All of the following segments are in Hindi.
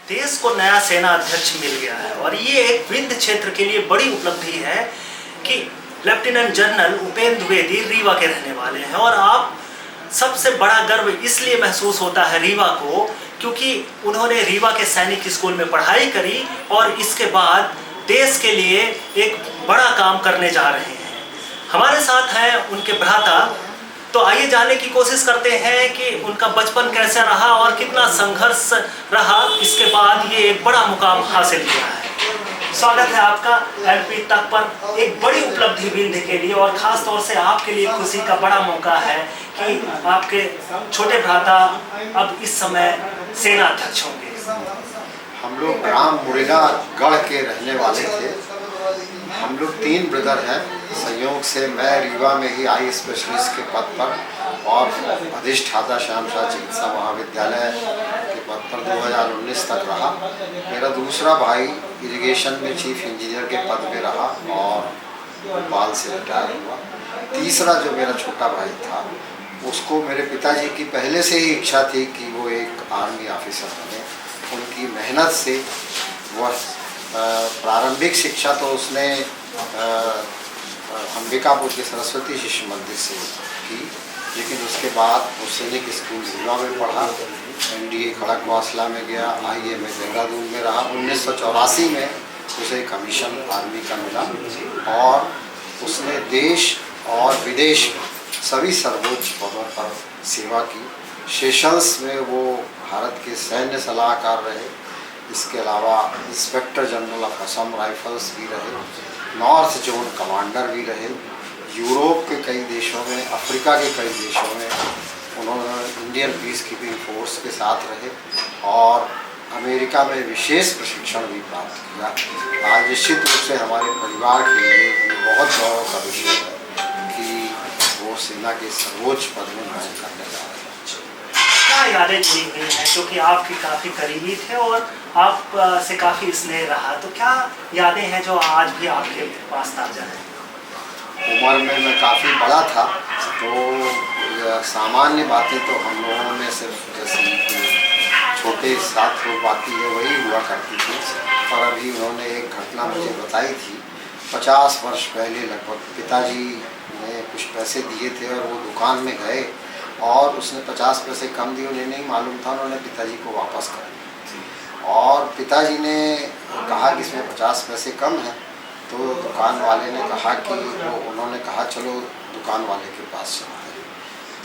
देश को नया सेना अध्यक्ष मिल गया है और ये एक विंध्य क्षेत्र के लिए बड़ी उपलब्धि है कि लेफ्टिनेंट जनरल उपेंद्र द्विवेदी रीवा के रहने वाले हैं। और आप सबसे बड़ा गर्व इसलिए महसूस होता है रीवा को, क्योंकि उन्होंने रीवा के सैनिक स्कूल में पढ़ाई करी और इसके बाद देश के लिए एक बड़ा काम करने जा रहे हैं। हमारे साथ हैं उनके भ्राता, तो आइए जानने की कोशिश करते हैं कि उनका बचपन कैसा रहा और कितना संघर्ष रहा, इसके बाद ये एक बड़ा मुकाम हासिल किया है। स्वागत है आपका एलपी तक पर एक बड़ी उपलब्धि विंध्य के लिए, और खास तौर से आपके लिए खुशी का बड़ा मौका है कि आपके छोटे भ्राता अब इस समय सेना अध्यक्ष होंगे। हम लोग ग्राम मुरेगा गढ़ के रहने वाले थे। हम लोग 3 ब्रदर हैं। संयोग से मैं रीवा में ही आई स्पेशलिस्ट के पद पर और अधिष्ठाता श्याम शाह चिकित्सा महाविद्यालय के पद पर 2019 तक रहा। मेरा दूसरा भाई इरिगेशन में चीफ इंजीनियर के पद पे रहा और भोपाल से रिटायर हुआ। तीसरा जो मेरा छोटा भाई था, उसको मेरे पिताजी की पहले से ही इच्छा थी कि वो एक आर्मी ऑफिसर बने। उनकी मेहनत से वह प्रारंभिक शिक्षा तो उसने अंबिकापुर के सरस्वती शिशु मंदिर से की, लेकिन उसके बाद वो सैनिक स्कूल रीवा में पढ़ा, NDA खड़गवासला में गया, IAM देहरादून में रहा। 1984 में उसे कमीशन आर्मी का मिला और उसने देश और विदेश में सभी सर्वोच्च पदों पर सेवा की। सेशल्स में वो भारत के सैन्य सलाहकार रहे। इसके अलावा inspector general of Assam rifles भी रहे, नॉर्थ जोन कमांडर भी रहे। यूरोप के कई देशों में, अफ्रीका के कई देशों में उन्होंने इंडियन पीस कीपिंग फोर्स के साथ रहे और अमेरिका में विशेष प्रशिक्षण भी प्राप्त किया। आज निश्चित रूप से हमारे परिवार के लिए बहुत गौरव का विषय है कि वो सेना के सर्वोच्च पद में ग्रहण करने जा रहे हैं। क्या यादें जुड़ी हुई हैं, क्योंकि आपके काफ़ी करीबी थे और आप से काफ़ी स्नेह रहा, तो क्या यादें हैं जो आज भी आपके पास ताज़ा हैं? उम्र में मैं काफ़ी बड़ा था, तो सामान्य बातें तो हम लोगों में सिर्फ जैसी छोटे साथ हो पाती है वही हुआ करती थी। पर अभी उन्होंने एक घटना मुझे बताई थी। 50 वर्ष पहले लगभग पिताजी ने कुछ पैसे दिए थे और वो दुकान में गए और उसने 50 पैसे कम दिए। उन्हें नहीं मालूम था, उन्होंने पिताजी को वापस कर दिया और पिताजी ने कहा कि इसमें 50 पैसे कम हैं। तो दुकान वाले ने कहा कि उन्होंने कहा चलो दुकान वाले के पास चलते हैं।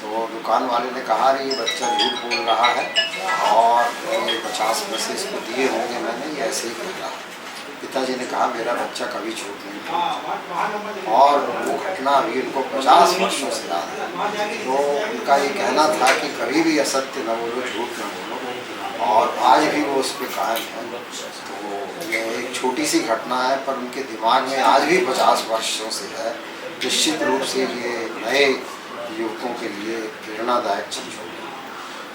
तो दुकान वाले ने कहा अरे ये बच्चा झूठ बोल रहा है और ये 50 पैसे इसको दिए होंगे मैंने, ये ऐसे ही कह रहा है। पिताजी ने कहा मेरा बच्चा कभी झूठ नहीं बोलता और वो घटना अभी उनको 50 वर्षों से याद है। तो उनका ये कहना था कि कभी भी असत्य न बोलो, झूठ न बोलो, और आज भी वो उस पर कायम है। तो ये एक छोटी सी घटना है पर उनके दिमाग में आज भी 50 वर्षों से है। निश्चित रूप से ये नए युवकों के लिए प्रेरणादायक चीज़ होगी।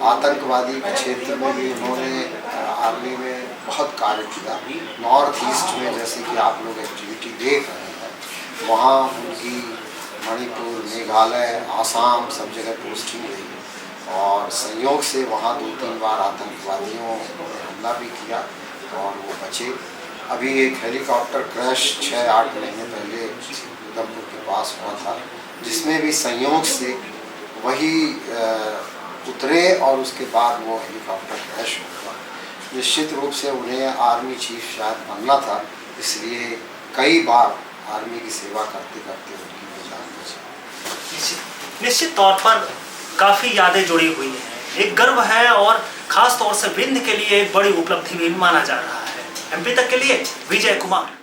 आतंकवादी के क्षेत्र में भी उन्होंने आर्मी में बहुत कार्य किया। नॉर्थ ईस्ट में जैसे कि आप लोग एक्टिविटी देख रहे हैं, वहाँ उनकी मणिपुर, मेघालय, आसाम सब जगह पोस्टिंग रही और संयोग से वहाँ 2-3 बार आतंकवादियों ने हमला भी किया और वो बचे। अभी एक हेलीकॉप्टर क्रैश 6-8 महीने पहले उधमपुर के पास हुआ था, जिसमें भी संयोग से वही उतरे और उसके बाद वो हेलीकॉप्टर क्रैश हुआ। निश्चित रूप से उन्हें आर्मी चीफ शायद बनना था, इसलिए कई बार आर्मी की सेवा करते करते उनकी जान बची। निश्चित तौर पर काफ़ी यादें जुड़ी हुई हैं, एक गर्व है और ख़ास तौर से विंध्य के लिए एक बड़ी उपलब्धि भी माना जा रहा है। MP तक के लिए विजय कुमार।